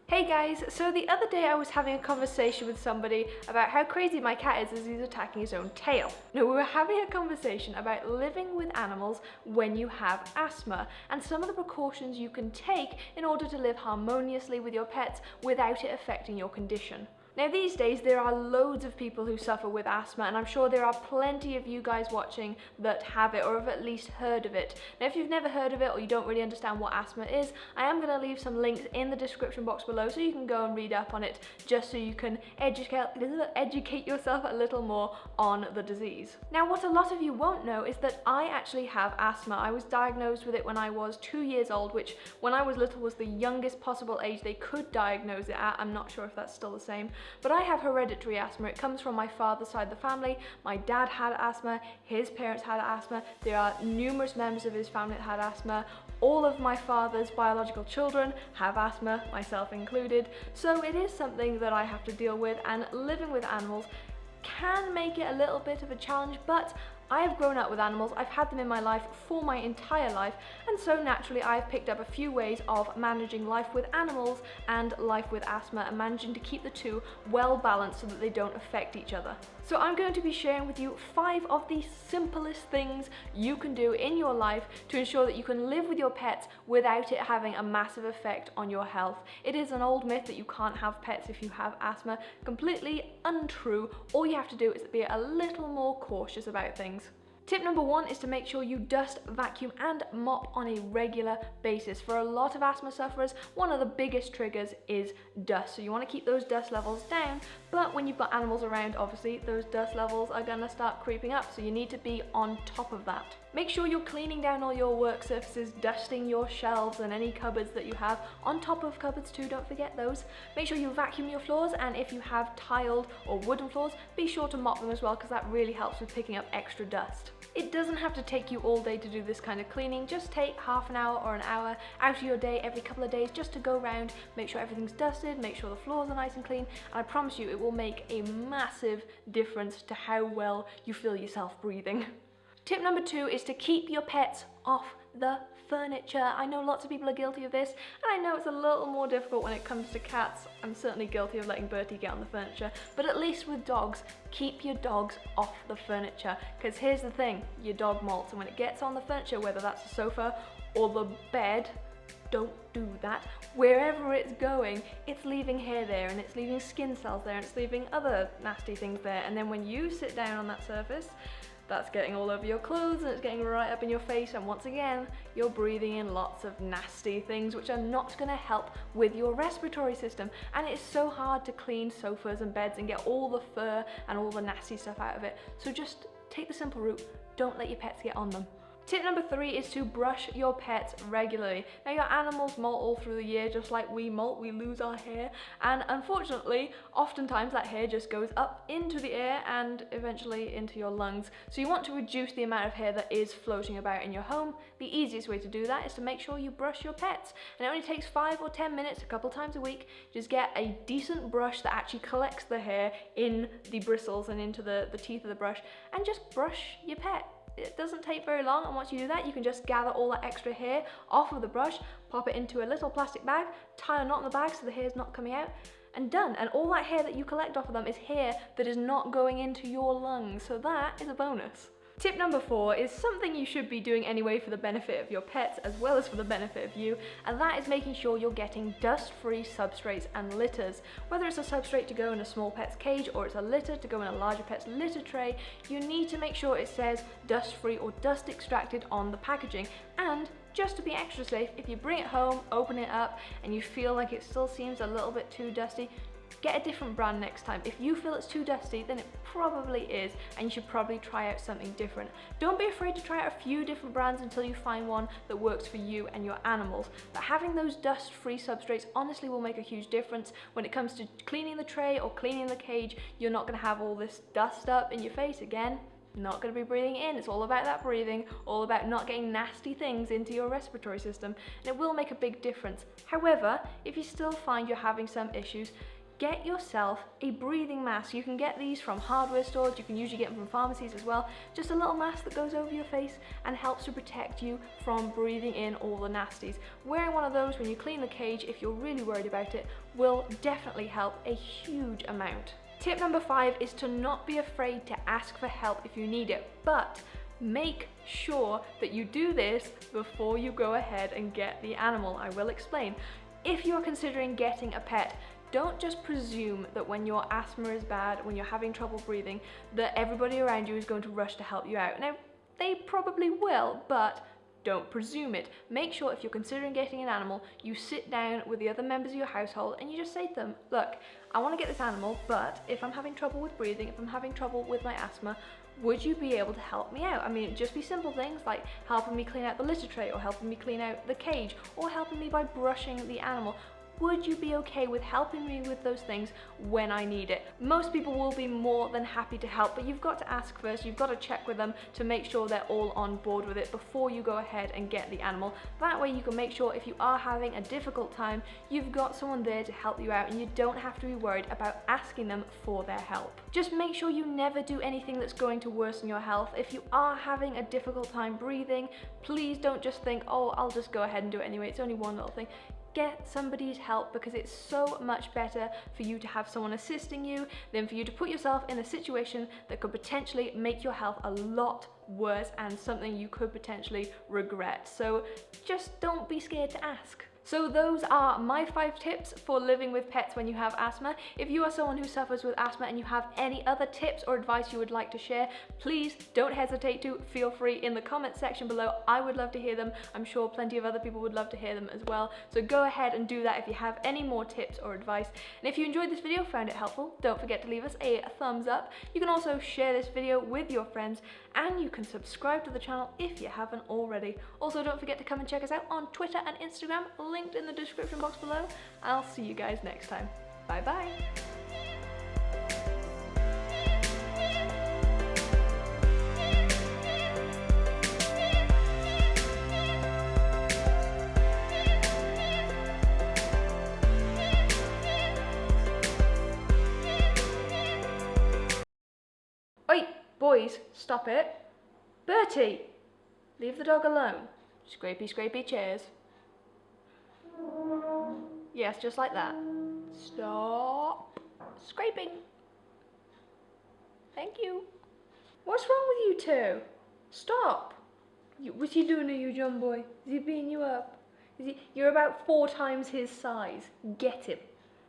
Hey guys, so the other day I was having a conversation with somebody about how crazy my cat is as he's attacking his own tail. Now, we were having a conversation about living with animals when you have asthma and some of the precautions you can take in order to live harmoniously with your pets without it affecting your condition. Now, these days there are loads of people who suffer with asthma, and I'm sure there are plenty of you guys watching that have it or have at least heard of it. Now, if you've never heard of it or you don't really understand what asthma is, I am going to leave some links in the description box below so you can go and read up on it, just so you can educate yourself a little more on the disease. Now, what a lot of you won't know is that I actually have asthma. I was diagnosed with it when I was 2 years old, which when I was little was the youngest possible age they could diagnose it at. I'm not sure if that's still the same. But I have hereditary asthma. It comes from my father's side of the family. My dad had asthma, his parents had asthma, there are numerous members of his family that had asthma. All of my father's biological children have asthma, myself included. So it is something that I have to deal with, and living with animals can make it a little bit of a challenge, but I have grown up with animals, I've had them in my life for my entire life, and so naturally I've picked up a few ways of managing life with animals and life with asthma, and managing to keep the two well balanced so that they don't affect each other. So I'm going to be sharing with you 5 of the simplest things you can do in your life to ensure that you can live with your pets without it having a massive effect on your health. It is an old myth that you can't have pets if you have asthma. Completely untrue. All you have to do is be a little more cautious about things. Tip number 1 is to make sure you dust, vacuum and mop on a regular basis. For a lot of asthma sufferers, one of the biggest triggers is dust. So you want to keep those dust levels down, but when you've got animals around, obviously those dust levels are going to start creeping up, so you need to be on top of that. Make sure you're cleaning down all your work surfaces, dusting your shelves and any cupboards that you have. On top of cupboards too, don't forget those. Make sure you vacuum your floors, and if you have tiled or wooden floors, be sure to mop them as well, because that really helps with picking up extra dust. It doesn't have to take you all day to do this kind of cleaning. Just take half an hour or an hour out of your day every couple of days just to go around, make sure everything's dusted, make sure the floors are nice and clean, and I promise you it will make a massive difference to how well you feel yourself breathing. Tip number 2 is to keep your pets off the furniture. I know lots of people are guilty of this, and I know it's a little more difficult when it comes to cats. I'm certainly guilty of letting Bertie get on the furniture, but at least with dogs, keep your dogs off the furniture, because here's the thing, your dog molts, and when it gets on the furniture, whether that's the sofa or the bed, don't do that. Wherever it's going, it's leaving hair there, and it's leaving skin cells there, and it's leaving other nasty things there, and then when you sit down on that surface, that's getting all over your clothes and it's getting right up in your face, and once again you're breathing in lots of nasty things which are not going to help with your respiratory system. And it's so hard to clean sofas and beds and get all the fur and all the nasty stuff out of it, so just take the simple route, don't let your pets get on them. Tip number 3 is to brush your pets regularly. Now, your animals molt all through the year, just like we molt, we lose our hair, and unfortunately, oftentimes that hair just goes up into the air and eventually into your lungs. So you want to reduce the amount of hair that is floating about in your home. The easiest way to do that is to make sure you brush your pets. And it only takes 5 or 10 minutes, a couple times a week. Just get a decent brush that actually collects the hair in the bristles and into the teeth of the brush, and just brush your pet. It doesn't take very long, and once you do that, you can just gather all that extra hair off of the brush, pop it into a little plastic bag, tie a knot in the bag so the hair's not coming out, and done. And all that hair that you collect off of them is hair that is not going into your lungs, so that is a bonus. Tip number 4 is something you should be doing anyway for the benefit of your pets as well as for the benefit of you, and that is making sure you're getting dust-free substrates and litters. Whether it's a substrate to go in a small pet's cage or it's a litter to go in a larger pet's litter tray, you need to make sure it says dust-free or dust extracted on the packaging. And just to be extra safe, if you bring it home, open it up, and you feel like it still seems a little bit too dusty, get a different brand next time. If you feel it's too dusty, then it probably is, and you should probably try out something different. Don't be afraid to try out a few different brands until you find one that works for you and your animals. But having those dust-free substrates honestly will make a huge difference. When it comes to cleaning the tray or cleaning the cage, you're not going to have all this dust up in your face again. Not going to be breathing in. It's all about that breathing, all about not getting nasty things into your respiratory system, and it will make a big difference. However, if you still find you're having some issues, get yourself a breathing mask. You can get these from hardware stores, you can usually get them from pharmacies as well. Just a little mask that goes over your face and helps to protect you from breathing in all the nasties. Wearing one of those when you clean the cage, if you're really worried about it, will definitely help a huge amount. Tip number 5 is to not be afraid to ask for help if you need it, but make sure that you do this before you go ahead and get the animal. I will explain. If you're considering getting a pet, don't just presume that when your asthma is bad, when you're having trouble breathing, that everybody around you is going to rush to help you out. Now, they probably will, but don't presume it. Make sure if you're considering getting an animal, you sit down with the other members of your household and you just say to them, look, I want to get this animal, but if I'm having trouble with breathing, if I'm having trouble with my asthma, would you be able to help me out? I mean, just be simple things like helping me clean out the litter tray, or helping me clean out the cage, or helping me by brushing the animal. Would you be okay with helping me with those things when I need it? Most people will be more than happy to help, but you've got to ask first. You've got to check with them to make sure they're all on board with it before you go ahead and get the animal. That way you can make sure if you are having a difficult time, you've got someone there to help you out and you don't have to be worried about asking them for their help. Just make sure you never do anything that's going to worsen your health. If you are having a difficult time breathing, please don't just think, oh, I'll just go ahead and do it anyway. It's only one little thing. Get somebody's help, because it's so much better for you to have someone assisting you than for you to put yourself in a situation that could potentially make your health a lot worse and something you could potentially regret. So just don't be scared to ask. So those are my 5 tips for living with pets when you have asthma. If you are someone who suffers with asthma and you have any other tips or advice you would like to share, please don't hesitate to feel free in the comment section below. I would love to hear them. I'm sure plenty of other people would love to hear them as well. So go ahead and do that if you have any more tips or advice. And if you enjoyed this video, found it helpful, don't forget to leave us a thumbs up. You can also share this video with your friends, and you can subscribe to the channel if you haven't already. Also, don't forget to come and check us out on Twitter and Instagram, linked in the description box below. I'll see you guys next time. Bye bye. Oi, boys, stop it. Bertie, leave the dog alone. Scrapey, scrapey chairs. Yes, just like that. Stop scraping. Thank you. What's wrong with you two? Stop. What's he doing to you, John boy? Is he beating you up? You're about 4 times his size. Get him.